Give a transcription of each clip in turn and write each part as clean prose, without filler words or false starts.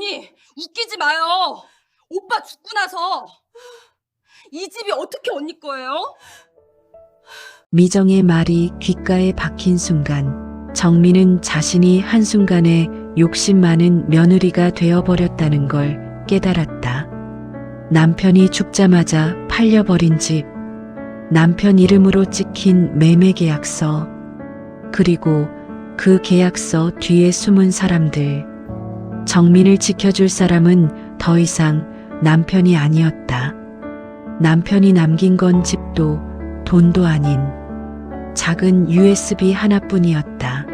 언니, 웃기지 마요. 오빠 죽고 나서 이 집이 어떻게 언니 거예요? 미정의 말이 귓가에 박힌 순간 정민은 자신이 한순간에 욕심 많은 며느리가 되어버렸다는 걸 깨달았다. 남편이 죽자마자 팔려버린 집, 남편 이름으로 찍힌 매매계약서, 그리고 그 계약서 뒤에 숨은 사람들. 정민을 지켜줄 사람은 더 이상 남편이 아니었다. 남편이 남긴 건 집도 돈도 아닌 작은 USB 하나뿐이었다.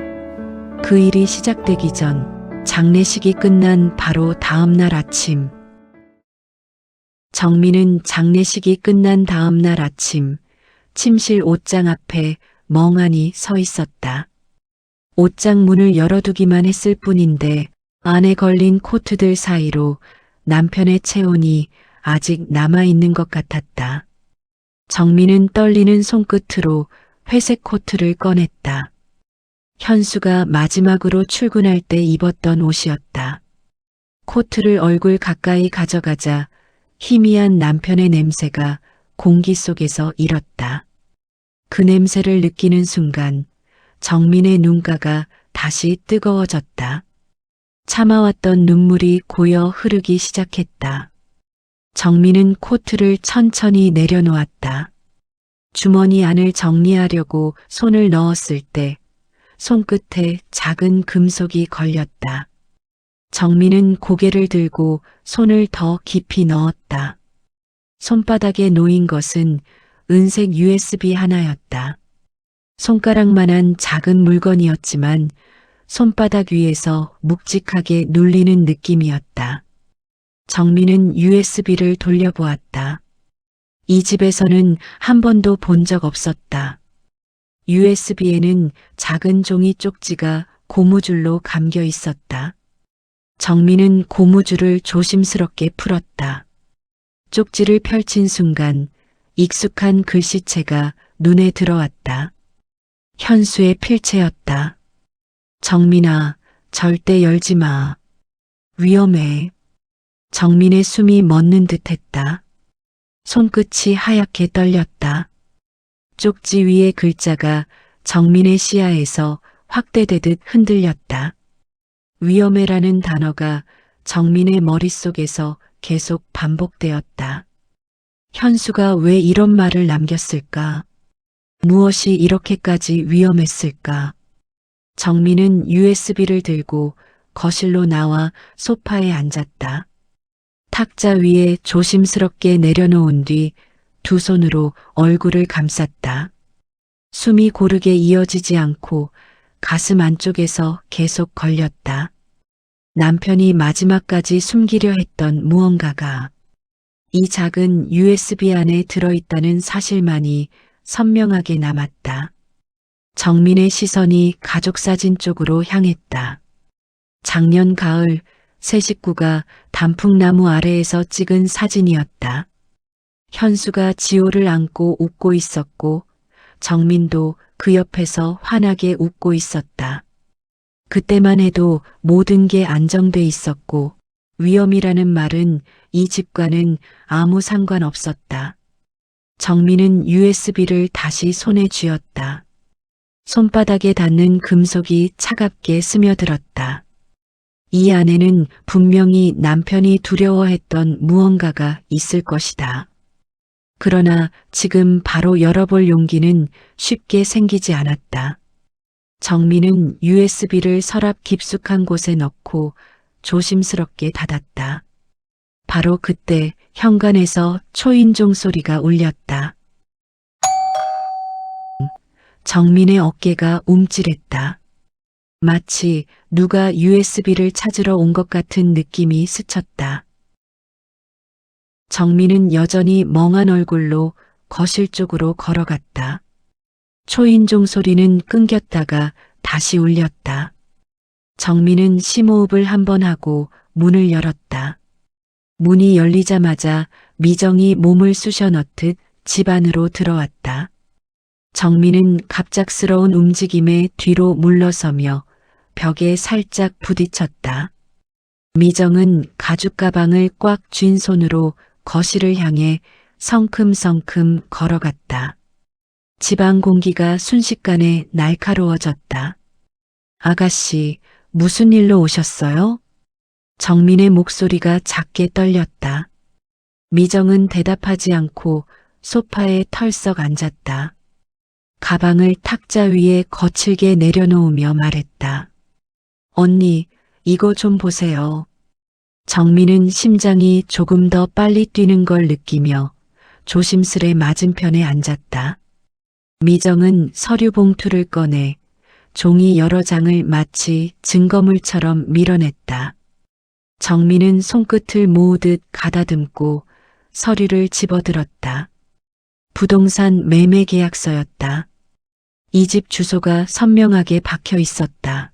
그 일이 시작되기 전 장례식이 끝난 바로 다음 날 아침. 정민은 장례식이 끝난 다음 날 아침 침실 옷장 앞에 멍하니 서 있었다. 옷장 문을 열어두기만 했을 뿐인데 안에 걸린 코트들 사이로 남편의 체온이 아직 남아있는 것 같았다. 정민은 떨리는 손끝으로 회색 코트를 꺼냈다. 현수가 마지막으로 출근할 때 입었던 옷이었다. 코트를 얼굴 가까이 가져가자 희미한 남편의 냄새가 공기 속에서 일었다. 그 냄새를 느끼는 순간 정민의 눈가가 다시 뜨거워졌다. 참아왔던 눈물이 고여 흐르기 시작했다. 정민은 코트를 천천히 내려놓았다. 주머니 안을 정리하려고 손을 넣었을 때 손끝에 작은 금속이 걸렸다. 정민은 고개를 들고 손을 더 깊이 넣었다. 손바닥에 놓인 것은 은색 USB 하나였다. 손가락만한 작은 물건이었지만 손바닥 위에서 묵직하게 눌리는 느낌이었다. 정민은 USB를 돌려보았다. 이 집에서는 한 번도 본 적 없었다. USB에는 작은 종이 쪽지가 고무줄로 감겨 있었다. 정민은 고무줄을 조심스럽게 풀었다. 쪽지를 펼친 순간 익숙한 글씨체가 눈에 들어왔다. 현수의 필체였다. 정민아, 절대 열지 마. 위험해. 정민의 숨이 멎는 듯했다. 손끝이 하얗게 떨렸다. 쪽지 위의 글자가 정민의 시야에서 확대되듯 흔들렸다. 위험해라는 단어가 정민의 머릿속에서 계속 반복되었다. 현수가 왜 이런 말을 남겼을까? 무엇이 이렇게까지 위험했을까? 정민은 USB를 들고 거실로 나와 소파에 앉았다. 탁자 위에 조심스럽게 내려놓은 뒤 두 손으로 얼굴을 감쌌다. 숨이 고르게 이어지지 않고 가슴 안쪽에서 계속 걸렸다. 남편이 마지막까지 숨기려 했던 무언가가 이 작은 USB 안에 들어있다는 사실만이 선명하게 남았다. 정민의 시선이 가족사진 쪽으로 향했다. 작년 가을 세 식구가 단풍나무 아래에서 찍은 사진이었다. 현수가 지호를 안고 웃고 있었고 정민도 그 옆에서 환하게 웃고 있었다. 그때만 해도 모든 게 안정돼 있었고 위험이라는 말은 이 집과는 아무 상관없었다. 정민은 USB를 다시 손에 쥐었다. 손바닥에 닿는 금속이 차갑게 스며들었다. 이 안에는 분명히 남편이 두려워했던 무언가가 있을 것이다. 그러나 지금 바로 열어볼 용기는 쉽게 생기지 않았다. 정민은 USB를 서랍 깊숙한 곳에 넣고 조심스럽게 닫았다. 바로 그때 현관에서 초인종 소리가 울렸다. 정민의 어깨가 움찔했다. 마치 누가 USB를 찾으러 온 것 같은 느낌이 스쳤다. 정민은 여전히 멍한 얼굴로 거실 쪽으로 걸어갔다. 초인종 소리는 끊겼다가 다시 울렸다. 정민은 심호흡을 한 번 하고 문을 열었다. 문이 열리자마자 미정이 몸을 쑤셔 넣듯 집 안으로 들어왔다. 정민은 갑작스러운 움직임에 뒤로 물러서며 벽에 살짝 부딪혔다. 미정은 가죽 가방을 꽉 쥔 손으로 거실을 향해 성큼성큼 걸어갔다. 집안 공기가 순식간에 날카로워졌다. 아가씨, 무슨 일로 오셨어요? 정민의 목소리가 작게 떨렸다. 미정은 대답하지 않고 소파에 털썩 앉았다. 가방을 탁자 위에 거칠게 내려놓으며 말했다. 언니, 이거 좀 보세요. 정민은 심장이 조금 더 빨리 뛰는 걸 느끼며 조심스레 맞은편에 앉았다. 미정은 서류 봉투를 꺼내 종이 여러 장을 마치 증거물처럼 밀어냈다. 정민은 손끝을 모으듯 가다듬고 서류를 집어들었다. 부동산 매매 계약서였다. 이 집 주소가 선명하게 박혀 있었다.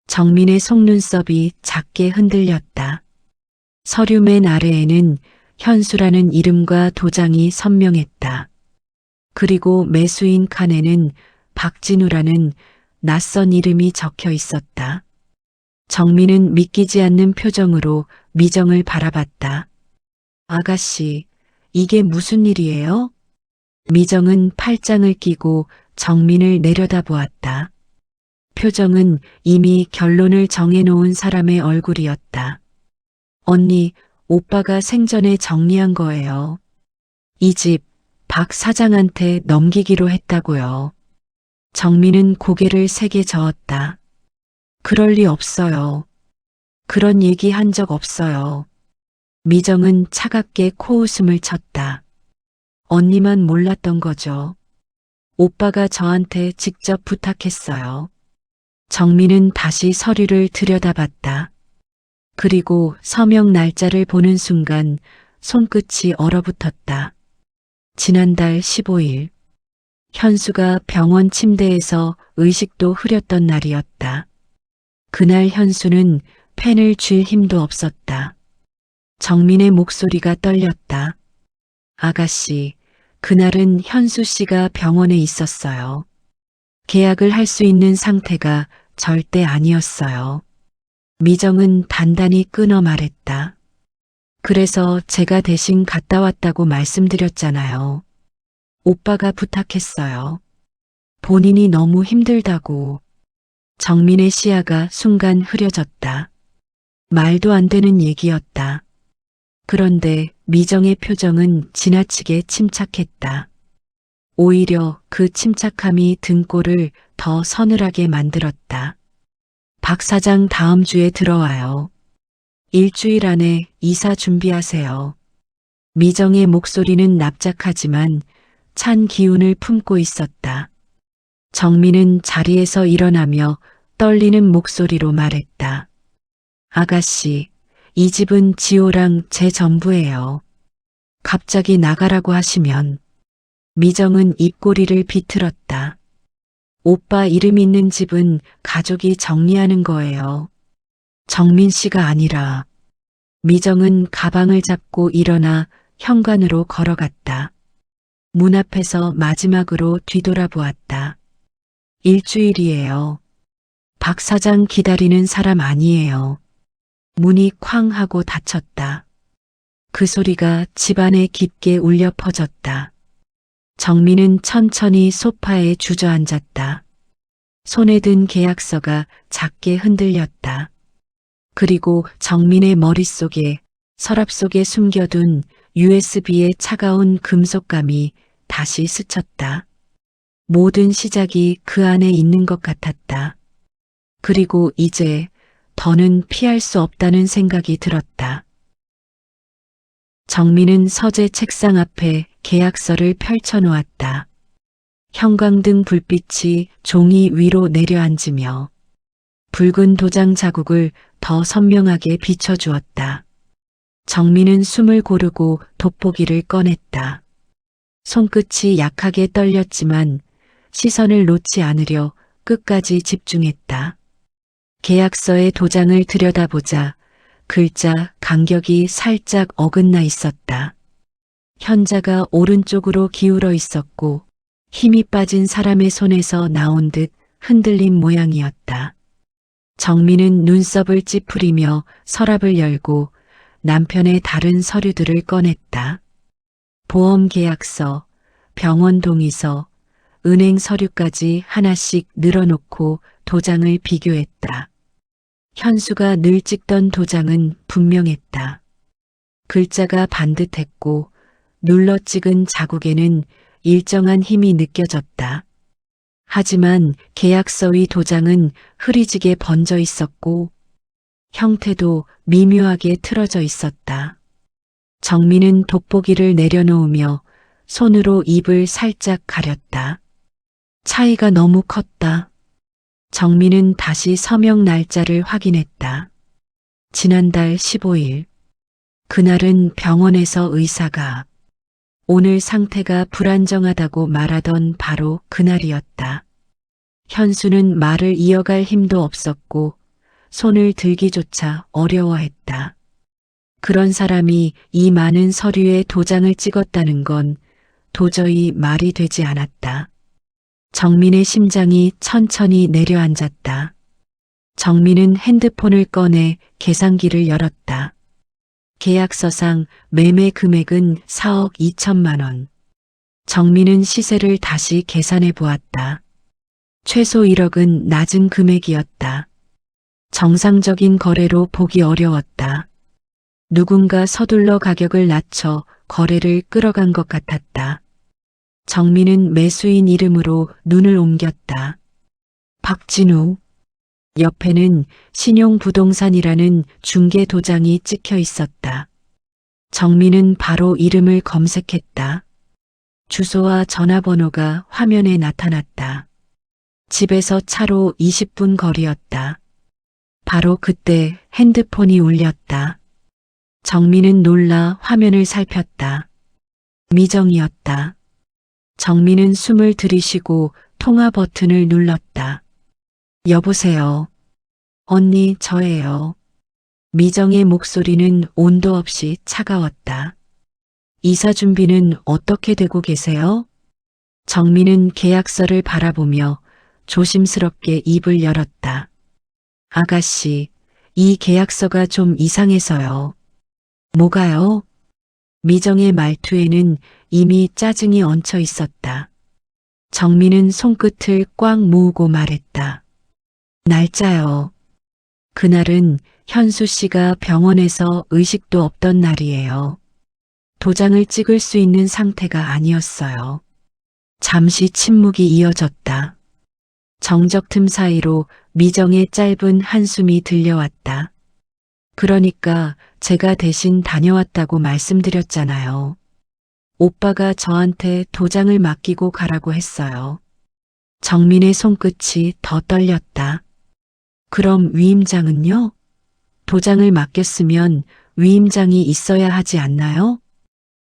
정민의 속눈썹이 작게 흔들렸다. 서류 맨 아래에는 현수라는 이름과 도장이 선명했다. 그리고 매수인 칸에는 박진우라는 낯선 이름이 적혀 있었다. 정민은 믿기지 않는 표정으로 미정을 바라봤다. 아가씨, 이게 무슨 일이에요? 미정은 팔짱을 끼고 정민을 내려다보았다. 표정은 이미 결론을 정해놓은 사람의 얼굴이었다. 언니, 오빠가 생전에 정리한 거예요. 이 집 박 사장한테 넘기기로 했다고요. 정민은 고개를 세게 저었다. 그럴 리 없어요. 그런 얘기 한 적 없어요. 미정은 차갑게 코웃음을 쳤다. 언니만 몰랐던 거죠. 오빠가 저한테 직접 부탁했어요. 정민은 다시 서류를 들여다봤다. 그리고 서명 날짜를 보는 순간 손끝이 얼어붙었다. 지난달 15일. 현수가 병원 침대에서 의식도 흐렸던 날이었다. 그날 현수는 펜을 쥘 힘도 없었다. 정민의 목소리가 떨렸다. 아가씨, 그날은 현수 씨가 병원에 있었어요. 계약을 할 수 있는 상태가 절대 아니었어요. 미정은 단단히 끊어 말했다. 그래서 제가 대신 갔다 왔다고 말씀드렸잖아요. 오빠가 부탁했어요. 본인이 너무 힘들다고. 정민의 시야가 순간 흐려졌다. 말도 안 되는 얘기였다. 그런데 미정의 표정은 지나치게 침착했다. 오히려 그 침착함이 등골을 더 서늘하게 만들었다. 박 사장 다음 주에 들어와요. 일주일 안에 이사 준비하세요. 미정의 목소리는 납작하지만 찬 기운을 품고 있었다. 정민은 자리에서 일어나며 떨리는 목소리로 말했다. 아가씨, 이 집은 지호랑 제 전부예요. 갑자기 나가라고 하시면. 미정은 입꼬리를 비틀었다. 오빠 이름 있는 집은 가족이 정리하는 거예요. 정민 씨가 아니라. 미정은 가방을 잡고 일어나 현관으로 걸어갔다. 문 앞에서 마지막으로 뒤돌아보았다. 일주일이에요. 박 사장 기다리는 사람 아니에요. 문이 쾅 하고 닫혔다. 그 소리가 집안에 깊게 울려 퍼졌다. 정민은 천천히 소파에 주저앉았다. 손에 든 계약서가 작게 흔들렸다. 그리고 정민의 머릿속에 서랍 속에 숨겨둔 USB의 차가운 금속감이 다시 스쳤다. 모든 시작이 그 안에 있는 것 같았다. 그리고 이제 더는 피할 수 없다는 생각이 들었다. 정민은 서재 책상 앞에 계약서를 펼쳐놓았다. 형광등 불빛이 종이 위로 내려앉으며 붉은 도장 자국을 더 선명하게 비춰주었다. 정민은 숨을 고르고 돋보기를 꺼냈다. 손끝이 약하게 떨렸지만 시선을 놓지 않으려 끝까지 집중했다. 계약서의 도장을 들여다보자 글자 간격이 살짝 어긋나 있었다. 현자가 오른쪽으로 기울어 있었고 힘이 빠진 사람의 손에서 나온 듯 흔들린 모양이었다. 정민은 눈썹을 찌푸리며 서랍을 열고 남편의 다른 서류들을 꺼냈다. 보험 계약서, 병원 동의서, 은행 서류까지 하나씩 늘어놓고 도장을 비교했다. 현수가 늘 찍던 도장은 분명했다. 글자가 반듯했고 눌러 찍은 자국에는 일정한 힘이 느껴졌다. 하지만 계약서 위 도장은 흐리지게 번져 있었고 형태도 미묘하게 틀어져 있었다. 정민은 돋보기를 내려놓으며 손으로 입을 살짝 가렸다. 차이가 너무 컸다. 정민은 다시 서명 날짜를 확인했다. 지난달 15일. 그날은 병원에서 의사가 오늘 상태가 불안정하다고 말하던 바로 그날이었다. 현수는 말을 이어갈 힘도 없었고 손을 들기조차 어려워했다. 그런 사람이 이 많은 서류에 도장을 찍었다는 건 도저히 말이 되지 않았다. 정민의 심장이 천천히 내려앉았다. 정민은 핸드폰을 꺼내 계산기를 열었다. 계약서상 매매 금액은 4억 2천만 원. 정민은 시세를 다시 계산해 보았다. 최소 1억은 낮은 금액이었다. 정상적인 거래로 보기 어려웠다. 누군가 서둘러 가격을 낮춰 거래를 끌어간 것 같았다. 정민은 매수인 이름으로 눈을 옮겼다. 박진우. 옆에는 신용부동산이라는 중개 도장이 찍혀 있었다. 정민은 바로 이름을 검색했다. 주소와 전화번호가 화면에 나타났다. 집에서 차로 20분 거리였다. 바로 그때 핸드폰이 울렸다. 정민은 놀라 화면을 살폈다. 미정이었다. 정민은 숨을 들이쉬고 통화 버튼을 눌렀다. 여보세요. 언니, 저예요. 미정의 목소리는 온도 없이 차가웠다. 이사 준비는 어떻게 되고 계세요? 정민은 계약서를 바라보며 조심스럽게 입을 열었다. 아가씨, 이 계약서가 좀 이상해서요. 뭐가요? 미정의 말투에는 이미 짜증이 얹혀 있었다. 정민은 손끝을 꽉 모으고 말했다. 날짜요. 그날은 현수 씨가 병원에서 의식도 없던 날이에요. 도장을 찍을 수 있는 상태가 아니었어요. 잠시 침묵이 이어졌다. 정적 틈 사이로 미정의 짧은 한숨이 들려왔다. 그러니까 제가 대신 다녀왔다고 말씀드렸잖아요. 오빠가 저한테 도장을 맡기고 가라고 했어요. 정민의 손끝이 더 떨렸다. 그럼 위임장은요? 도장을 맡겼으면 위임장이 있어야 하지 않나요?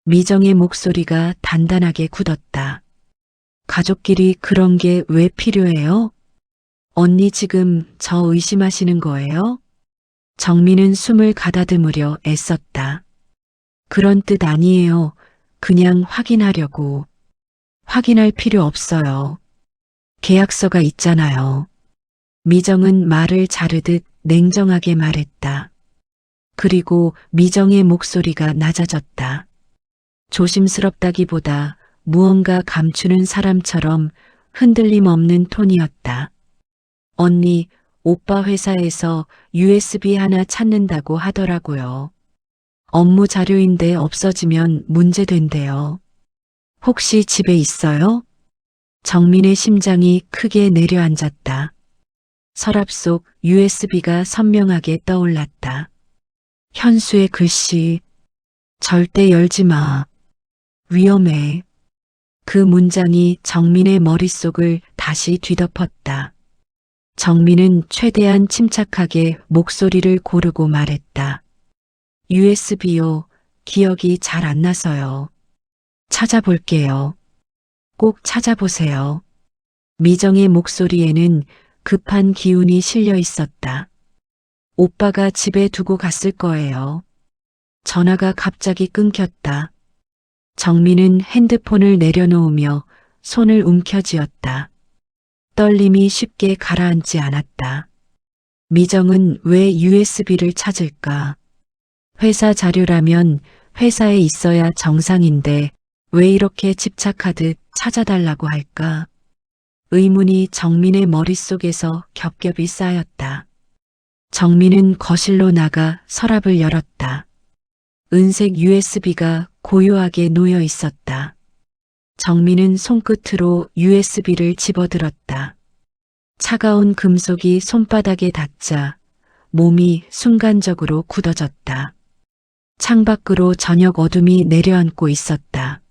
미정의 목소리가 단단하게 굳었다. 가족끼리 그런 게 왜 필요해요? 언니 지금 저 의심하시는 거예요? 정민은 숨을 가다듬으려 애썼다. 그런 뜻 아니에요. 그냥 확인하려고. 확인할 필요 없어요. 계약서가 있잖아요. 미정은 말을 자르듯 냉정하게 말했다. 그리고 미정의 목소리가 낮아졌다. 조심스럽다기보다 무언가 감추는 사람처럼 흔들림 없는 톤이었다. 언니, 오빠 회사에서 USB 하나 찾는다고 하더라고요. 업무 자료인데 없어지면 문제된대요. 혹시 집에 있어요? 정민의 심장이 크게 내려앉았다. 서랍 속 USB가 선명하게 떠올랐다. 현수의 글씨. 절대 열지 마. 위험해. 그 문장이 정민의 머릿속을 다시 뒤덮었다. 정민은 최대한 침착하게 목소리를 고르고 말했다. USB요. 기억이 잘 안 나서요. 찾아볼게요. 꼭 찾아보세요. 미정의 목소리에는 급한 기운이 실려 있었다. 오빠가 집에 두고 갔을 거예요. 전화가 갑자기 끊겼다. 정민은 핸드폰을 내려놓으며 손을 움켜쥐었다. 떨림이 쉽게 가라앉지 않았다. 미정은 왜 USB를 찾을까? 회사 자료라면 회사에 있어야 정상인데 왜 이렇게 집착하듯 찾아달라고 할까? 의문이 정민의 머릿속에서 겹겹이 쌓였다. 정민은 거실로 나가 서랍을 열었다. 은색 USB가 고요하게 놓여 있었다. 정민은 손끝으로 USB를 집어들었다. 차가운 금속이 손바닥에 닿자 몸이 순간적으로 굳어졌다. 창밖으로 저녁 어둠이 내려앉고 있었다.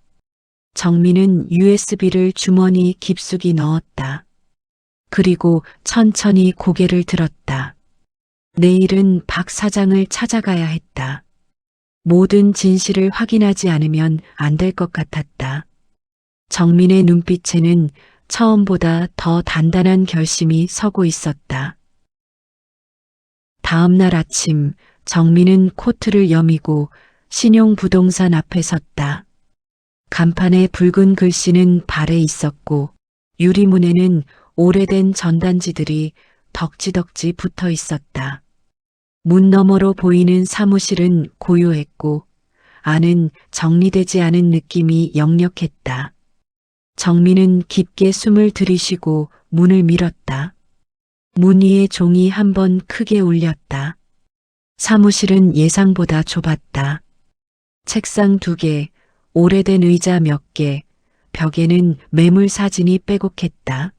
정민은 USB를 주머니 깊숙이 넣었다. 그리고 천천히 고개를 들었다. 내일은 박 사장을 찾아가야 했다. 모든 진실을 확인하지 않으면 안 될 것 같았다. 정민의 눈빛에는 처음보다 더 단단한 결심이 서고 있었다. 다음 날 아침 정민은 코트를 여미고 신용부동산 앞에 섰다. 간판에 붉은 글씨는 발에 있었고 유리문에는 오래된 전단지들이 덕지덕지 붙어 있었다. 문 너머로 보이는 사무실은 고요했고 안은 정리되지 않은 느낌이 역력했다. 정민은 깊게 숨을 들이쉬고 문을 밀었다. 문 위에 종이 한 번 크게 울렸다. 사무실은 예상보다 좁았다. 책상 2개, 오래된 의자 몇 개, 벽에는 매물 사진이 빼곡했다.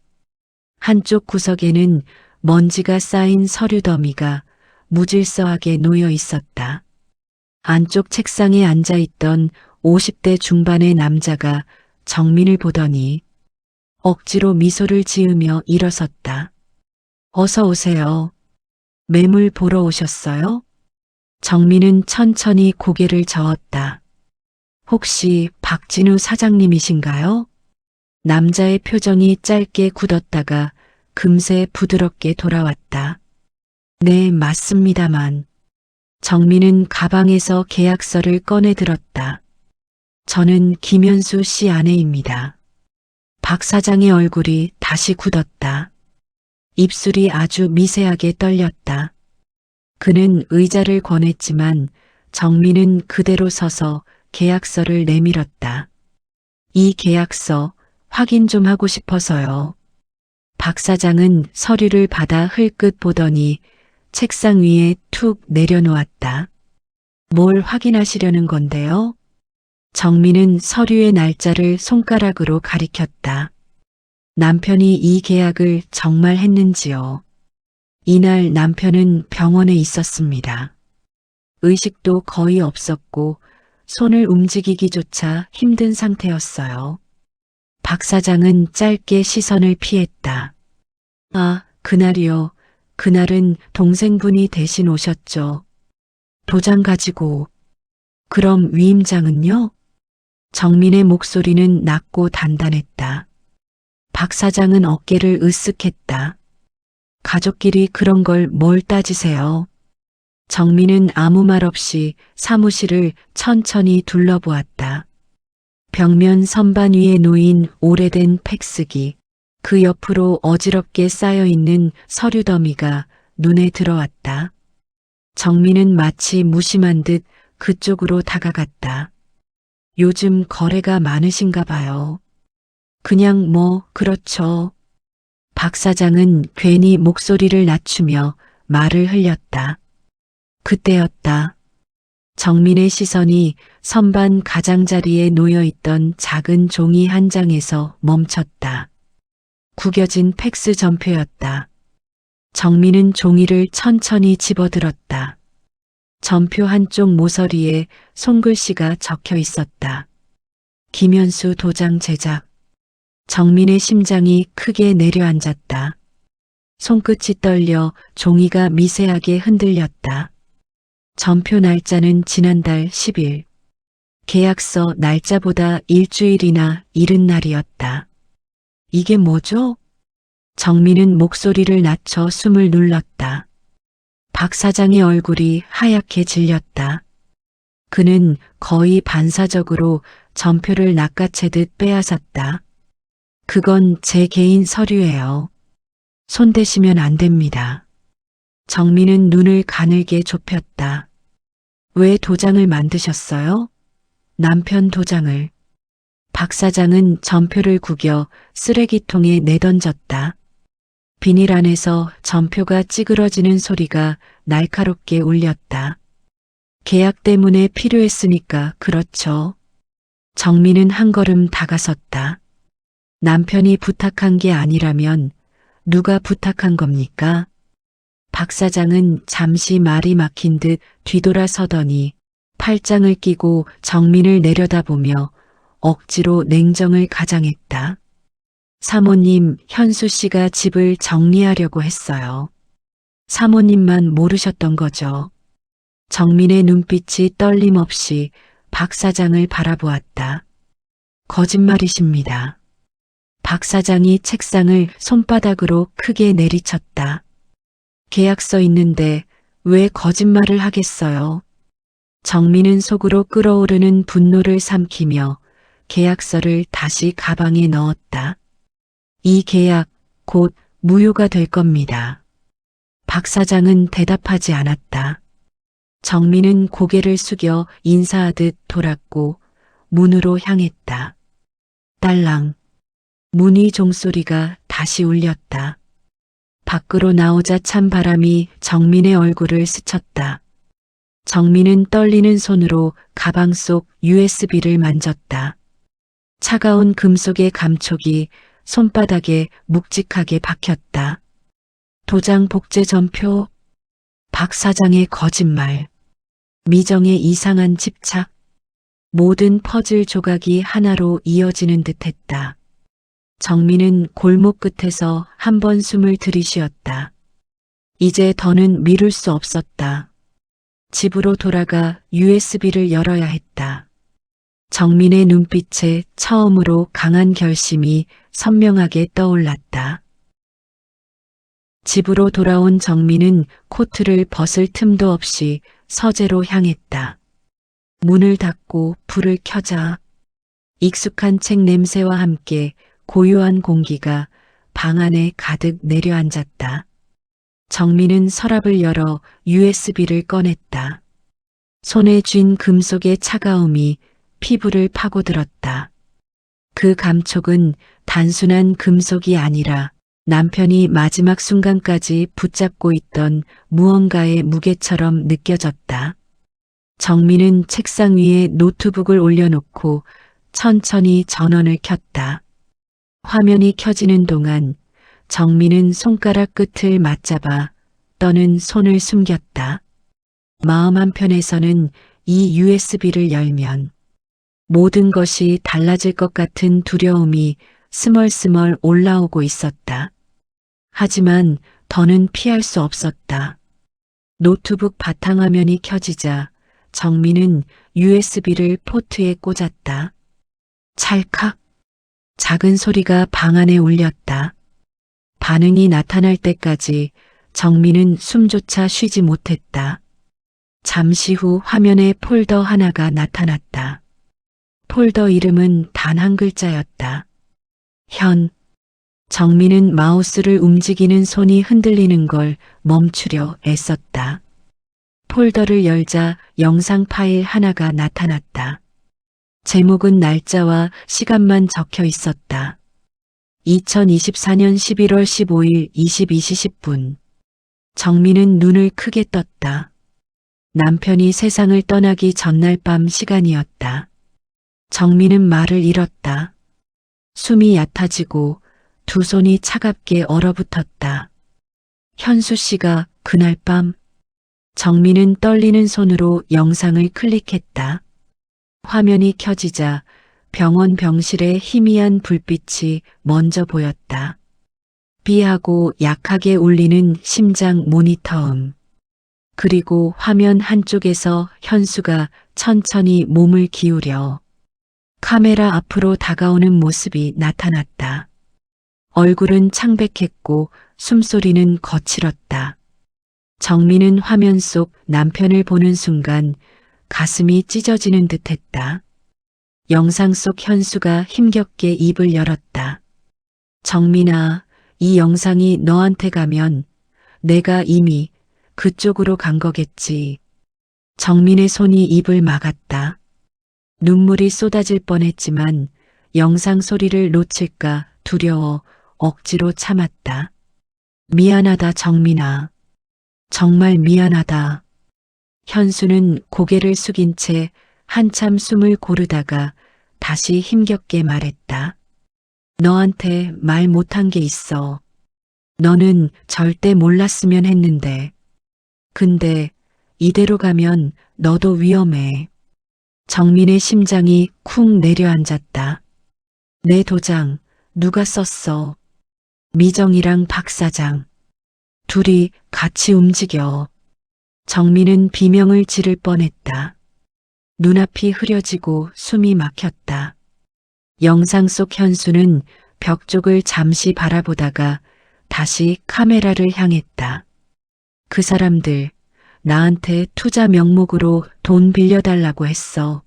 한쪽 구석에는 먼지가 쌓인 서류 더미가 무질서하게 놓여 있었다. 안쪽 책상에 앉아있던 50대 중반의 남자가 정민을 보더니 억지로 미소를 지으며 일어섰다. 어서 오세요. 매물 보러 오셨어요? 정민은 천천히 고개를 저었다. 혹시 박진우 사장님이신가요? 남자의 표정이 짧게 굳었다가 금세 부드럽게 돌아왔다. 네, 맞습니다만. 정민은 가방에서 계약서를 꺼내 들었다. 저는 김현수 씨 아내입니다. 박 사장의 얼굴이 다시 굳었다. 입술이 아주 미세하게 떨렸다. 그는 의자를 권했지만 정민은 그대로 서서 계약서를 내밀었다. 이 계약서 확인 좀 하고 싶어서요. 박 사장은 서류를 받아 흘끗 보더니 책상 위에 툭 내려놓았다. 뭘 확인하시려는 건데요? 정민은 서류의 날짜를 손가락으로 가리켰다. 남편이 이 계약을 정말 했는지요. 이날 남편은 병원에 있었습니다. 의식도 거의 없었고 손을 움직이기조차 힘든 상태였어요. 박 사장은 짧게 시선을 피했다. 아, 그날이요. 그날은 동생분이 대신 오셨죠. 도장 가지고. 그럼 위임장은요? 정민의 목소리는 낮고 단단했다. 박 사장은 어깨를 으쓱했다. 가족끼리 그런 걸 뭘 따지세요. 정민은 아무 말 없이 사무실을 천천히 둘러보았다. 벽면 선반 위에 놓인 오래된 팩스기, 그 옆으로 어지럽게 쌓여있는 서류 더미가 눈에 들어왔다. 정민은 마치 무심한 듯 그쪽으로 다가갔다. 요즘 거래가 많으신가 봐요. 그냥 뭐 그렇죠. 박 사장은 괜히 목소리를 낮추며 말을 흘렸다. 그때였다. 정민의 시선이 선반 가장자리에 놓여있던 작은 종이 한 장에서 멈췄다. 구겨진 팩스 전표였다. 정민은 종이를 천천히 집어들었다. 전표 한쪽 모서리에 손글씨가 적혀 있었다. 김현수 도장 제작. 정민의 심장이 크게 내려앉았다. 손끝이 떨려 종이가 미세하게 흔들렸다. 전표 날짜는 지난달 10일. 계약서 날짜보다 일주일이나 이른 날이었다. 이게 뭐죠? 정민은 목소리를 낮춰 숨을 눌렀다. 박 사장의 얼굴이 하얗게 질렸다. 그는 거의 반사적으로 전표를 낚아채듯 빼앗았다. 그건 제 개인 서류예요. 손대시면 안 됩니다. 정민은 눈을 가늘게 좁혔다. 왜 도장을 만드셨어요? 남편 도장을. 박 사장은 전표를 구겨 쓰레기통에 내던졌다. 비닐 안에서 전표가 찌그러지는 소리가 날카롭게 울렸다. 계약 때문에 필요했으니까 그렇죠. 정민은 한 걸음 다가섰다. 남편이 부탁한 게 아니라면 누가 부탁한 겁니까? 박 사장은 잠시 말이 막힌 듯 뒤돌아서더니 팔짱을 끼고 정민을 내려다보며 억지로 냉정을 가장했다. 사모님, 현수 씨가 집을 정리하려고 했어요. 사모님만 모르셨던 거죠. 정민의 눈빛이 떨림없이 박 사장을 바라보았다. 거짓말이십니다. 박 사장이 책상을 손바닥으로 크게 내리쳤다. 계약서 있는데 왜 거짓말을 하겠어요? 정민은 속으로 끓어오르는 분노를 삼키며 계약서를 다시 가방에 넣었다. 이 계약 곧 무효가 될 겁니다. 박 사장은 대답하지 않았다. 정민은 고개를 숙여 인사하듯 돌았고 문으로 향했다. 딸랑. 문의 종소리가 다시 울렸다. 밖으로 나오자 찬 바람이 정민의 얼굴을 스쳤다. 정민은 떨리는 손으로 가방 속 USB를 만졌다. 차가운 금속의 감촉이 손바닥에 묵직하게 박혔다. 도장 복제 전표. 박 사장의 거짓말. 미정의 이상한 집착. 모든 퍼즐 조각이 하나로 이어지는 듯했다. 정민은 골목 끝에서 한 번 숨을 들이쉬었다. 이제 더는 미룰 수 없었다. 집으로 돌아가 USB를 열어야 했다. 정민의 눈빛에 처음으로 강한 결심이 선명하게 떠올랐다. 집으로 돌아온 정민은 코트를 벗을 틈도 없이 서재로 향했다. 문을 닫고 불을 켜자 익숙한 책 냄새와 함께 고요한 공기가 방 안에 가득 내려앉았다. 정민은 서랍을 열어 USB를 꺼냈다. 손에 쥔 금속의 차가움이 피부를 파고들었다. 그 감촉은 단순한 금속이 아니라 남편이 마지막 순간까지 붙잡고 있던 무언가의 무게처럼 느껴졌다. 정민은 책상 위에 노트북을 올려놓고 천천히 전원을 켰다. 화면이 켜지는 동안 정민은 손가락 끝을 맞잡아 떠는 손을 숨겼다. 마음 한편에서는 이 USB를 열면 모든 것이 달라질 것 같은 두려움이 스멀스멀 올라오고 있었다. 하지만 더는 피할 수 없었다. 노트북 바탕화면이 켜지자 정민은 USB를 포트에 꽂았다. 찰칵. 작은 소리가 방 안에 울렸다. 반응이 나타날 때까지 정민은 숨조차 쉬지 못했다. 잠시 후 화면에 폴더 하나가 나타났다. 폴더 이름은 단 한 글자였다. 현. 정민은 마우스를 움직이는 손이 흔들리는 걸 멈추려 애썼다. 폴더를 열자 영상 파일 하나가 나타났다. 제목은 날짜와 시간만 적혀 있었다. 2024년 11월 15일 22시 10분. 정민은 눈을 크게 떴다. 남편이 세상을 떠나기 전날 밤 시간이었다. 정민은 말을 잃었다. 숨이 얕아지고 두 손이 차갑게 얼어붙었다. 현수 씨가 그날 밤. 정민은 떨리는 손으로 영상을 클릭했다. 화면이 켜지자 병원 병실에 희미한 불빛이 먼저 보였다. 비하고 약하게 울리는 심장 모니터음. 그리고 화면 한쪽에서 현수가 천천히 몸을 기울여 카메라 앞으로 다가오는 모습이 나타났다. 얼굴은 창백했고 숨소리는 거칠었다. 정민은 화면 속 남편을 보는 순간 가슴이 찢어지는 듯했다. 영상 속 현수가 힘겹게 입을 열었다. 정민아, 이 영상이 너한테 가면 내가 이미 그쪽으로 간 거겠지. 정민의 손이 입을 막았다. 눈물이 쏟아질 뻔했지만 영상 소리를 놓칠까 두려워 억지로 참았다. 미안하다, 정민아. 정말 미안하다. 현수는 고개를 숙인 채 한참 숨을 고르다가 다시 힘겹게 말했다. 너한테 말 못한 게 있어. 너는 절대 몰랐으면 했는데. 근데 이대로 가면 너도 위험해. 정민의 심장이 쿵 내려앉았다. 내 도장 누가 썼어? 미정이랑 박 사장. 둘이 같이 움직여. 정민은 비명을 지를 뻔했다. 눈앞이 흐려지고 숨이 막혔다. 영상 속 현수는 벽 쪽을 잠시 바라보다가 다시 카메라를 향했다. 그 사람들 나한테 투자 명목으로 돈 빌려달라고 했어.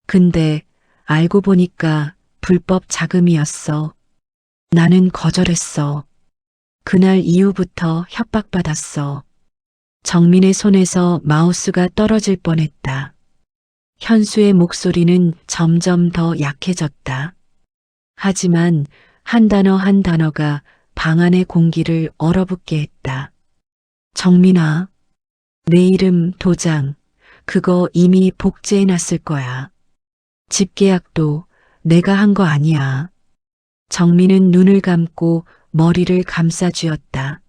근데 알고 보니까 불법 자금이었어. 나는 거절했어. 그날 이후부터 협박받았어. 정민의 손에서 마우스가 떨어질 뻔했다. 현수의 목소리는 점점 더 약해졌다. 하지만 한 단어 한 단어가 방 안의 공기를 얼어붙게 했다. 정민아, 내 이름 도장, 그거 이미 복제해놨을 거야. 집 계약도 내가 한 거 아니야. 정민은 눈을 감고 머리를 감싸쥐었다.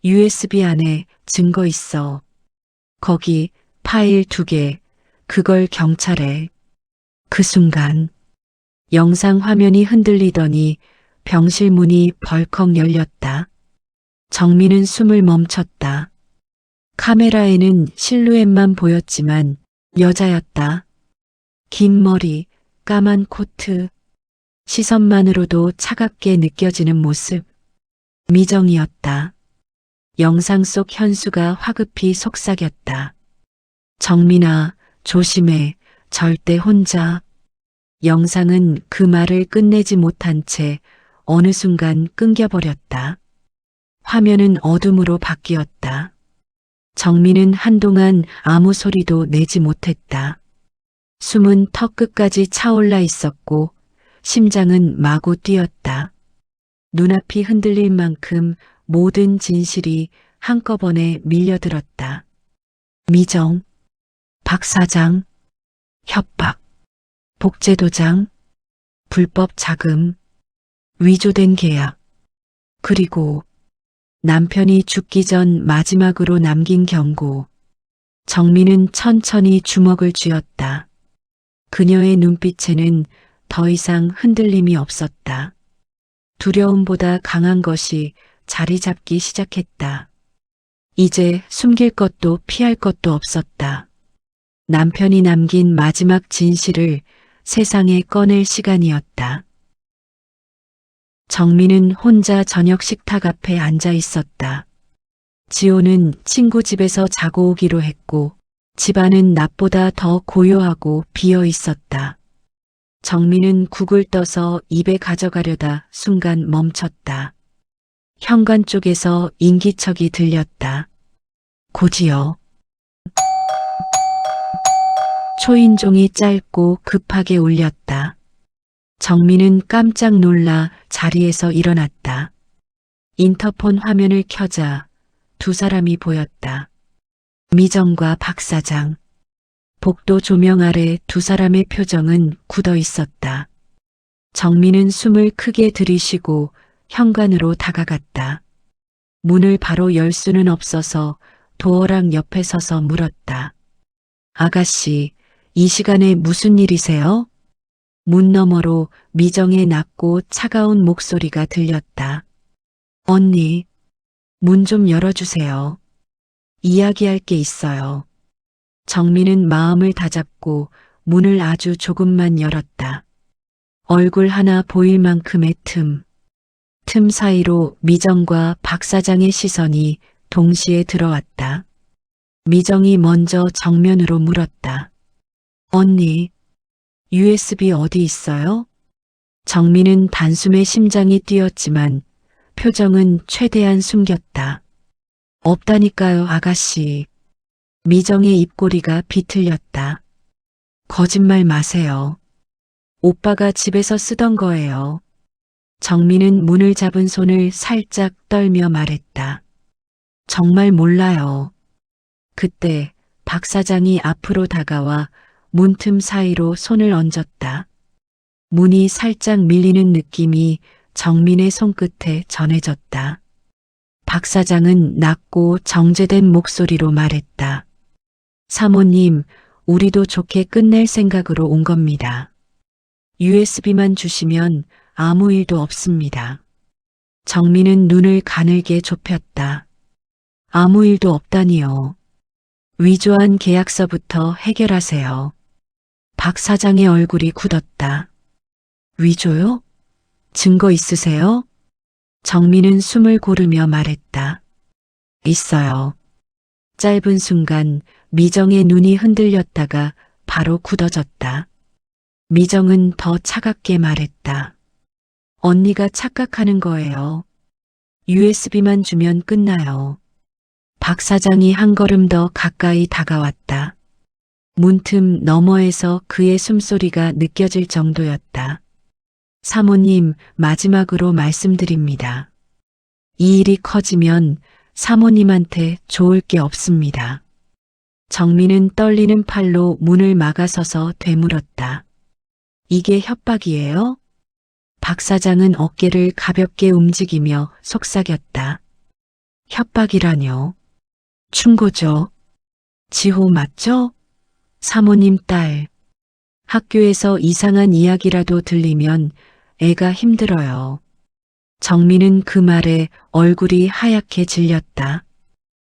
USB 안에 증거 있어. 거기 파일 2개, 그걸 경찰에. 그 순간 영상 화면이 흔들리더니 병실 문이 벌컥 열렸다. 정민은 숨을 멈췄다. 카메라에는 실루엣만 보였지만 여자였다. 긴 머리, 까만 코트, 시선만으로도 차갑게 느껴지는 모습. 미정이었다. 영상 속 현수가 화급히 속삭였다. 정민아, 조심해. 절대 혼자. 영상은 그 말을 끝내지 못한 채 어느 순간 끊겨버렸다. 화면은 어둠으로 바뀌었다. 정민은 한동안 아무 소리도 내지 못했다. 숨은 턱 끝까지 차올라 있었고 심장은 마구 뛰었다. 눈앞이 흔들릴 만큼 모든 진실이 한꺼번에 밀려들었다. 미정, 박 사장, 협박, 복제도장, 불법 자금, 위조된 계약, 그리고 남편이 죽기 전 마지막으로 남긴 경고. 정민은 천천히 주먹을 쥐었다. 그녀의 눈빛에는 더 이상 흔들림이 없었다. 두려움보다 강한 것이 자리 잡기 시작했다. 이제 숨길 것도 피할 것도 없었다. 남편이 남긴 마지막 진실을 세상에 꺼낼 시간이었다. 정민은 혼자 저녁 식탁 앞에 앉아 있었다. 지호는 친구 집에서 자고 오기로 했고 집안은 낮보다 더 고요하고 비어 있었다. 정민은 국을 떠서 입에 가져가려다 순간 멈췄다. 현관 쪽에서 인기척이 들렸다. 고지여. 초인종이 짧고 급하게 울렸다. 정민은 깜짝 놀라 자리에서 일어났다. 인터폰 화면을 켜자 두 사람이 보였다. 미정과 박 사장. 복도 조명 아래 두 사람의 표정은 굳어 있었다. 정민은 숨을 크게 들이쉬고 현관으로 다가갔다. 문을 바로 열 수는 없어서 도어랑 옆에 서서 물었다. 아가씨, 이 시간에 무슨 일이세요? 문 너머로 미정의 낮고 차가운 목소리가 들렸다. 언니, 문 좀 열어주세요. 이야기할 게 있어요. 정민은 마음을 다잡고 문을 아주 조금만 열었다. 얼굴 하나 보일 만큼의 틈 사이로 미정과 박 사장의 시선이 동시에 들어왔다. 미정이 먼저 정면으로 물었다. 언니, USB 어디 있어요? 정민은 단숨에 심장이 뛰었지만 표정은 최대한 숨겼다. 없다니까요, 아가씨. 미정의 입꼬리가 비틀렸다. 거짓말 마세요. 오빠가 집에서 쓰던 거예요. 정민은 문을 잡은 손을 살짝 떨며 말했다. 정말 몰라요. 그때 박 사장이 앞으로 다가와 문틈 사이로 손을 얹었다. 문이 살짝 밀리는 느낌이 정민의 손끝에 전해졌다. 박 사장은 낮고 정제된 목소리로 말했다. 사모님, 우리도 좋게 끝낼 생각으로 온 겁니다. USB만 주시면 아무 일도 없습니다. 정민은 눈을 가늘게 좁혔다. 아무 일도 없다니요. 위조한 계약서부터 해결하세요. 박 사장의 얼굴이 굳었다. 위조요? 증거 있으세요? 정민은 숨을 고르며 말했다. 있어요. 짧은 순간 미정의 눈이 흔들렸다가 바로 굳어졌다. 미정은 더 차갑게 말했다. 언니가 착각하는 거예요. USB만 주면 끝나요. 박 사장이 한 걸음 더 가까이 다가왔다. 문틈 너머에서 그의 숨소리가 느껴질 정도였다. 사모님, 마지막으로 말씀드립니다. 이 일이 커지면 사모님한테 좋을 게 없습니다. 정민은 떨리는 팔로 문을 막아서서 되물었다. 이게 협박이에요? 박 사장은 어깨를 가볍게 움직이며 속삭였다. 협박이라뇨. 충고죠. 지호 맞죠? 사모님 딸. 학교에서 이상한 이야기라도 들리면 애가 힘들어요. 정민은 그 말에 얼굴이 하얗게 질렸다.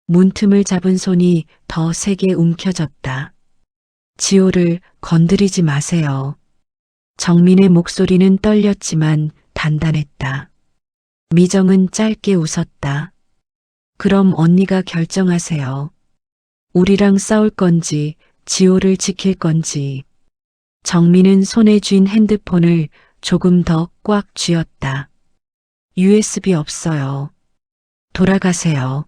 문틈을 잡은 손이 더 세게 움켜졌다. 지호를 건드리지 마세요. 정민의 목소리는 떨렸지만 단단했다. 미정은 짧게 웃었다. 그럼 언니가 결정하세요. 우리랑 싸울 건지 지호를 지킬 건지. 정민은 손에 쥔 핸드폰을 조금 더 꽉 쥐었다. USB 없어요. 돌아가세요.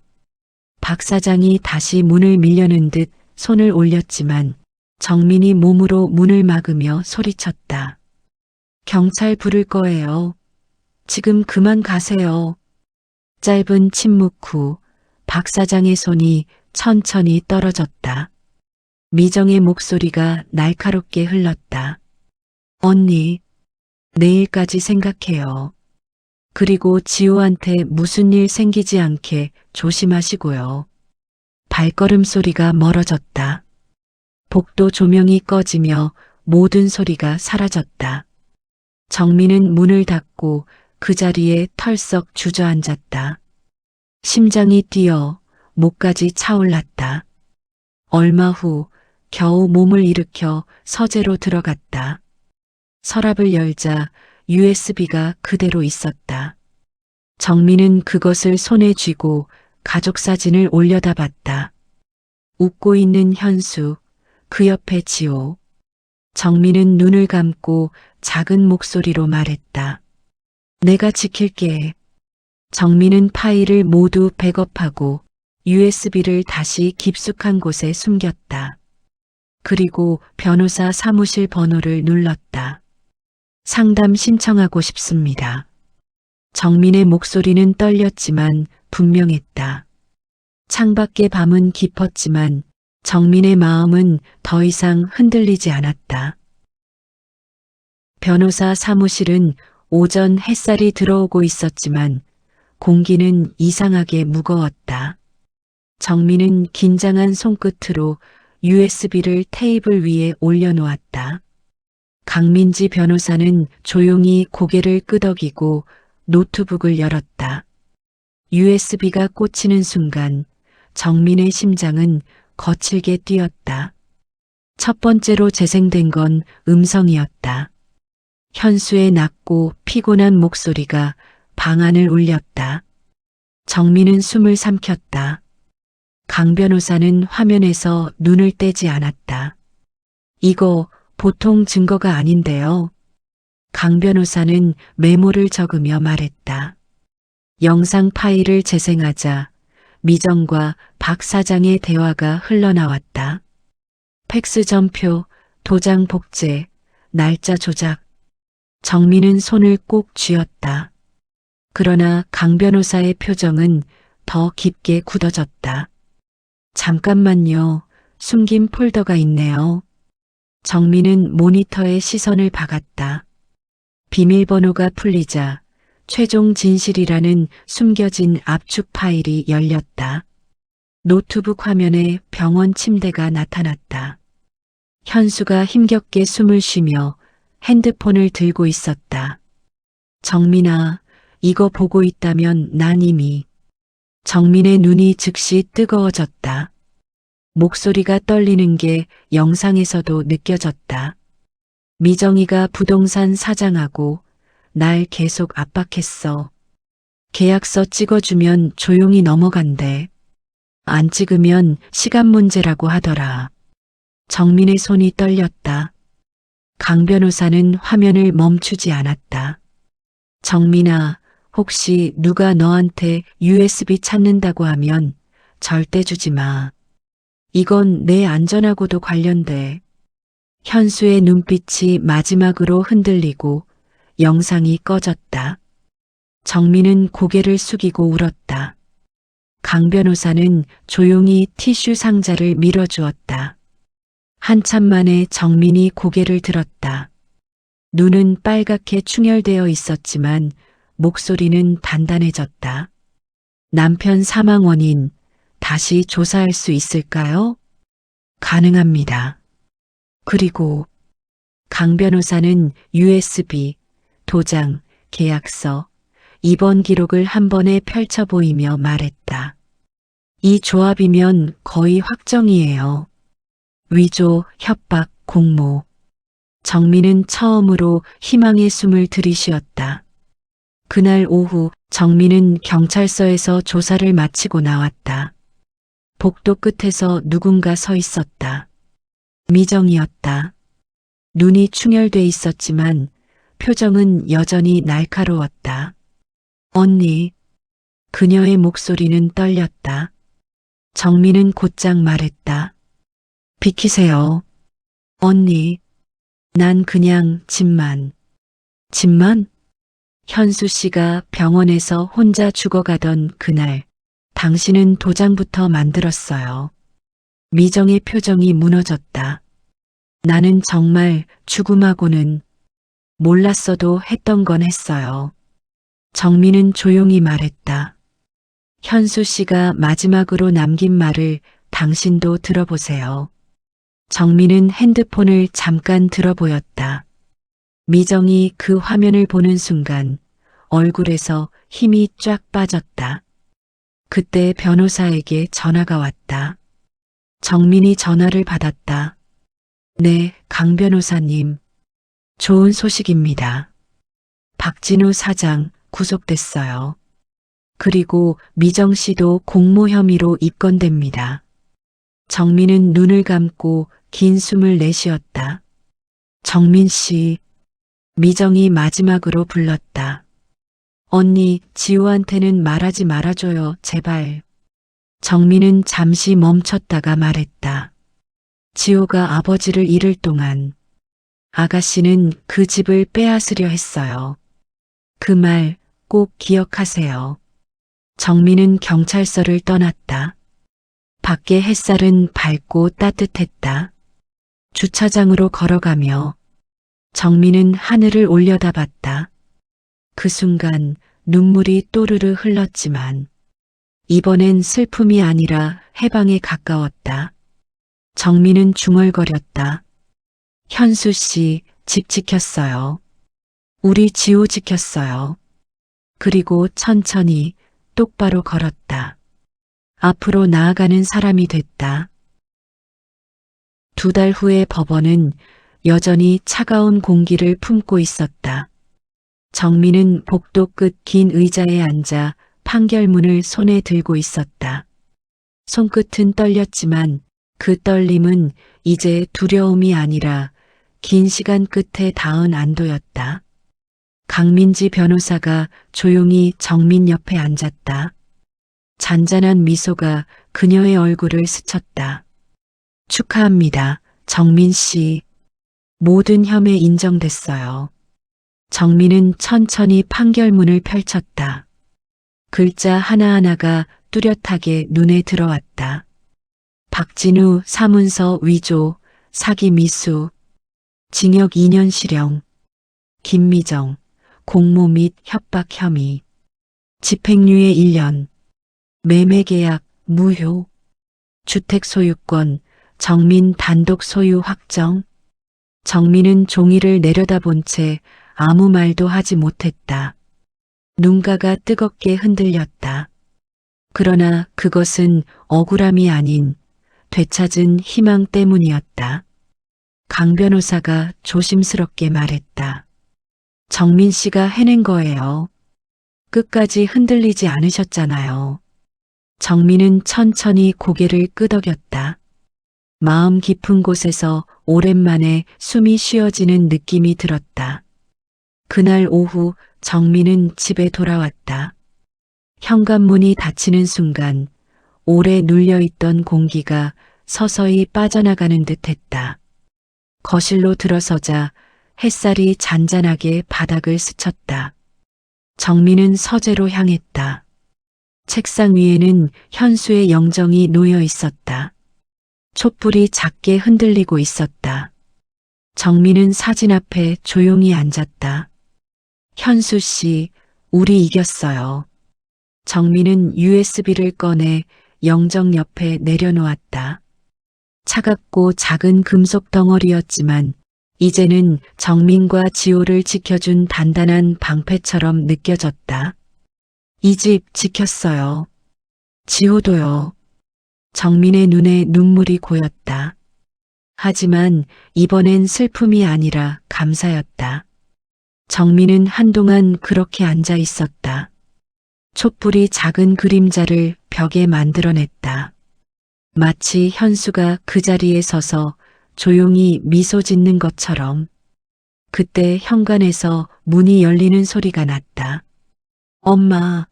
박 사장이 다시 문을 밀려는 듯 손을 올렸지만 정민이 몸으로 문을 막으며 소리쳤다. 경찰 부를 거예요. 지금 그만 가세요. 짧은 침묵 후 박 사장의 손이 천천히 떨어졌다. 미정의 목소리가 날카롭게 흘렀다. 언니, 내일까지 생각해요. 그리고 지호한테 무슨 일 생기지 않게 조심하시고요. 발걸음 소리가 멀어졌다. 복도 조명이 꺼지며 모든 소리가 사라졌다. 정민은 문을 닫고 그 자리에 털썩 주저앉았다. 심장이 뛰어 목까지 차올랐다. 얼마 후 겨우 몸을 일으켜 서재로 들어갔다. 서랍을 열자 USB가 그대로 있었다. 정민은 그것을 손에 쥐고 가족 사진을 올려다봤다. 웃고 있는 현수, 그 옆에 지호. 정민은 눈을 감고 작은 목소리로 말했다. 내가 지킬게. 정민은 파일을 모두 백업하고 USB를 다시 깊숙한 곳에 숨겼다. 그리고 변호사 사무실 번호를 눌렀다. 상담 신청하고 싶습니다. 정민의 목소리는 떨렸지만 분명했다. 창밖의 밤은 깊었지만 정민의 마음은 더 이상 흔들리지 않았다. 변호사 사무실은 오전 햇살이 들어오고 있었지만 공기는 이상하게 무거웠다. 정민은 긴장한 손끝으로 USB를 테이블 위에 올려놓았다. 강민지 변호사는 조용히 고개를 끄덕이고 노트북을 열었다. USB가 꽂히는 순간 정민의 심장은 거칠게 뛰었다. 첫 번째로 재생된 건 음성이었다. 현수의 낮고 피곤한 목소리가 방안을 울렸다. 정민은 숨을 삼켰다. 강 변호사는 화면에서 눈을 떼지 않았다. 이거 보통 증거가 아닌데요. 강 변호사는 메모를 적으며 말했다. 영상 파일을 재생하자 미정과 박 사장의 대화가 흘러나왔다. 팩스 전표, 도장 복제, 날짜 조작. 정민은 손을 꼭 쥐었다. 그러나 강 변호사의 표정은 더 깊게 굳어졌다. 잠깐만요. 숨긴 폴더가 있네요. 정민은 모니터에 시선을 박았다. 비밀번호가 풀리자 최종 진실이라는 숨겨진 압축 파일이 열렸다. 노트북 화면에 병원 침대가 나타났다. 현수가 힘겹게 숨을 쉬며 핸드폰을 들고 있었다. 정민아, 이거 보고 있다면 난 이미. 정민의 눈이 즉시 뜨거워졌다. 목소리가 떨리는 게 영상에서도 느껴졌다. 미정이가 부동산 사장하고 날 계속 압박했어. 계약서 찍어주면 조용히 넘어간대. 안 찍으면 시간 문제라고 하더라. 정민의 손이 떨렸다. 강 변호사는 화면을 멈추지 않았다. 정민아, 혹시 누가 너한테 USB 찾는다고 하면 절대 주지 마. 이건 내 안전하고도 관련돼. 현수의 눈빛이 마지막으로 흔들리고 영상이 꺼졌다. 정민은 고개를 숙이고 울었다. 강 변호사는 조용히 티슈 상자를 밀어주었다. 한참 만에 정민이 고개를 들었다. 눈은 빨갛게 충혈되어 있었지만 목소리는 단단해졌다. 남편 사망 원인 다시 조사할 수 있을까요? 가능합니다. 그리고 강 변호사는 USB, 도장, 계약서, 입원 기록을 한 번에 펼쳐 보이며 말했다. 이 조합이면 거의 확정이에요. 위조, 협박, 공모. 정민은 처음으로 희망의 숨을 들이쉬었다. 그날 오후 정민은 경찰서에서 조사를 마치고 나왔다. 복도 끝에서 누군가 서 있었다. 미정이었다. 눈이 충혈돼 있었지만 표정은 여전히 날카로웠다. 언니. 그녀의 목소리는 떨렸다. 정민은 곧장 말했다. 비키세요. 언니. 난 그냥 집만. 집만? 현수 씨가 병원에서 혼자 죽어가던 그날, 당신은 도장부터 만들었어요. 미정의 표정이 무너졌다. 나는 정말 죽음하고는 몰랐어도 했던 건 했어요. 정민은 조용히 말했다. 현수 씨가 마지막으로 남긴 말을 당신도 들어보세요. 정민은 핸드폰을 잠깐 들어보였다. 미정이 그 화면을 보는 순간 얼굴에서 힘이 쫙 빠졌다. 그때 변호사에게 전화가 왔다. 정민이 전화를 받았다. 네, 강 변호사님. 좋은 소식입니다. 박진우 사장 구속됐어요. 그리고 미정 씨도 공모 혐의로 입건됩니다. 정민은 눈을 감고 긴 숨을 내쉬었다. 정민 씨. 미정이 마지막으로 불렀다. 언니, 지우한테는 말하지 말아줘요, 제발. 정민은 잠시 멈췄다가 말했다. 지호가 아버지를 잃을 동안 아가씨는 그 집을 빼앗으려 했어요. 그 말 꼭 기억하세요. 정민은 경찰서를 떠났다. 밖에 햇살은 밝고 따뜻했다. 주차장으로 걸어가며 정민은 하늘을 올려다봤다. 그 순간 눈물이 또르르 흘렀지만 이번엔 슬픔이 아니라 해방에 가까웠다. 정민은 중얼거렸다. 현수 씨, 집 지켰어요. 우리 지호 지켰어요. 그리고 천천히 똑바로 걸었다. 앞으로 나아가는 사람이 됐다. 2달 후에 법원은 여전히 차가운 공기를 품고 있었다. 정민은 복도 끝 긴 의자에 앉아 판결문을 손에 들고 있었다. 손끝은 떨렸지만 그 떨림은 이제 두려움이 아니라 긴 시간 끝에 닿은 안도였다. 강민지 변호사가 조용히 정민 옆에 앉았다. 잔잔한 미소가 그녀의 얼굴을 스쳤다. 축하합니다, 정민 씨. 모든 혐의 인정됐어요. 정민은 천천히 판결문을 펼쳤다. 글자 하나하나가 뚜렷하게 눈에 들어왔다. 박진우 사문서 위조, 사기 미수, 징역 2년 실형, 김미정, 공모 및 협박 혐의, 집행유예 1년, 매매계약 무효, 주택 소유권, 정민 단독 소유 확정. 정민은 종이를 내려다본 채 아무 말도 하지 못했다. 눈가가 뜨겁게 흔들렸다. 그러나 그것은 억울함이 아닌 되찾은 희망 때문이었다. 강 변호사가 조심스럽게 말했다. 정민 씨가 해낸 거예요. 끝까지 흔들리지 않으셨잖아요. 정민은 천천히 고개를 끄덕였다. 마음 깊은 곳에서 오랜만에 숨이 쉬어지는 느낌이 들었다. 그날 오후 정민은 집에 돌아왔다. 현관문이 닫히는 순간 오래 눌려있던 공기가 서서히 빠져나가는 듯했다. 거실로 들어서자 햇살이 잔잔하게 바닥을 스쳤다. 정민은 서재로 향했다. 책상 위에는 현수의 영정이 놓여 있었다. 촛불이 작게 흔들리고 있었다. 정민은 사진 앞에 조용히 앉았다. 현수 씨, 우리 이겼어요. 정민은 USB를 꺼내 영정 옆에 내려놓았다. 차갑고 작은 금속 덩어리였지만 이제는 정민과 지호를 지켜준 단단한 방패처럼 느껴졌다. 이 집 지켰어요. 지호도요. 정민의 눈에 눈물이 고였다. 하지만 이번엔 슬픔이 아니라 감사였다. 정민은 한동안 그렇게 앉아 있었다. 촛불이 작은 그림자를 벽에 만들어냈다. 마치 현수가 그 자리에 서서 조용히 미소 짓는 것처럼. 그때 현관에서 문이 열리는 소리가 났다. 엄마.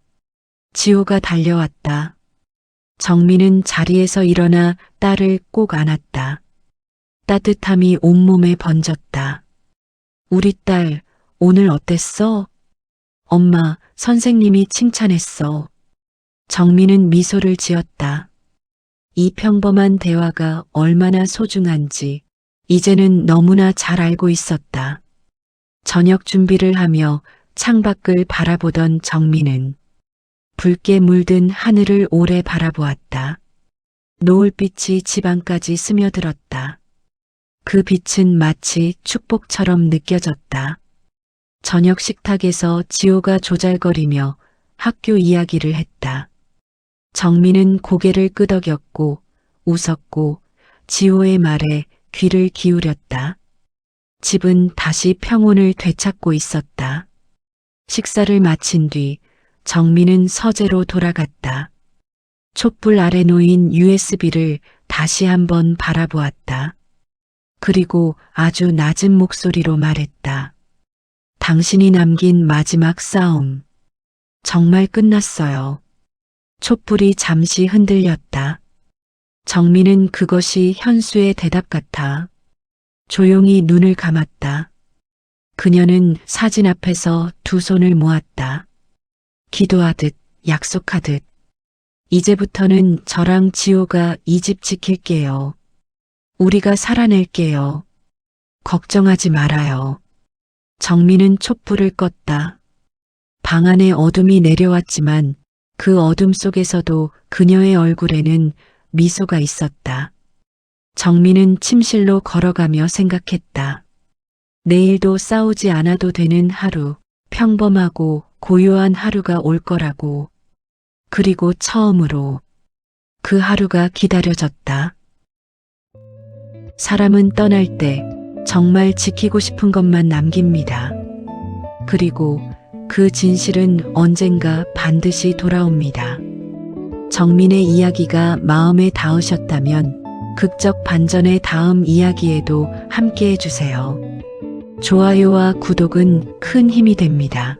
지호가 달려왔다. 정민은 자리에서 일어나 딸을 꼭 안았다. 따뜻함이 온몸에 번졌다. 우리 딸, 오늘 어땠어? 엄마, 선생님이 칭찬했어. 정민은 미소를 지었다. 이 평범한 대화가 얼마나 소중한지 이제는 너무나 잘 알고 있었다. 저녁 준비를 하며 창밖을 바라보던 정민은 붉게 물든 하늘을 오래 바라보았다. 노을빛이 집안까지 스며들었다. 그 빛은 마치 축복처럼 느껴졌다. 저녁 식탁에서 지호가 조잘거리며 학교 이야기를 했다. 정민은 고개를 끄덕였고 웃었고 지호의 말에 귀를 기울였다. 집은 다시 평온을 되찾고 있었다. 식사를 마친 뒤 정민은 서재로 돌아갔다. 촛불 아래 놓인 USB를 다시 한번 바라보았다. 그리고 아주 낮은 목소리로 말했다. 당신이 남긴 마지막 싸움. 정말 끝났어요. 촛불이 잠시 흔들렸다. 정민은 그것이 현수의 대답 같아 조용히 눈을 감았다. 그녀는 사진 앞에서 두 손을 모았다. 기도하듯 약속하듯. 이제부터는 저랑 지호가 이 집 지킬게요. 우리가 살아낼게요. 걱정하지 말아요. 정민은 촛불을 껐다. 방 안에 어둠이 내려왔지만 그 어둠 속에서도 그녀의 얼굴에는 미소가 있었다. 정민은 침실로 걸어가며 생각했다. 내일도 싸우지 않아도 되는 하루, 평범하고 고요한 하루가 올 거라고. 그리고 처음으로 그 하루가 기다려졌다. 사람은 떠날 때 정말 지키고 싶은 것만 남깁니다. 그리고 그 진실은 언젠가 반드시 돌아옵니다. 정민의 이야기가 마음에 닿으셨다면 극적 반전의 다음 이야기에도 함께 해주세요. 좋아요와 구독은 큰 힘이 됩니다.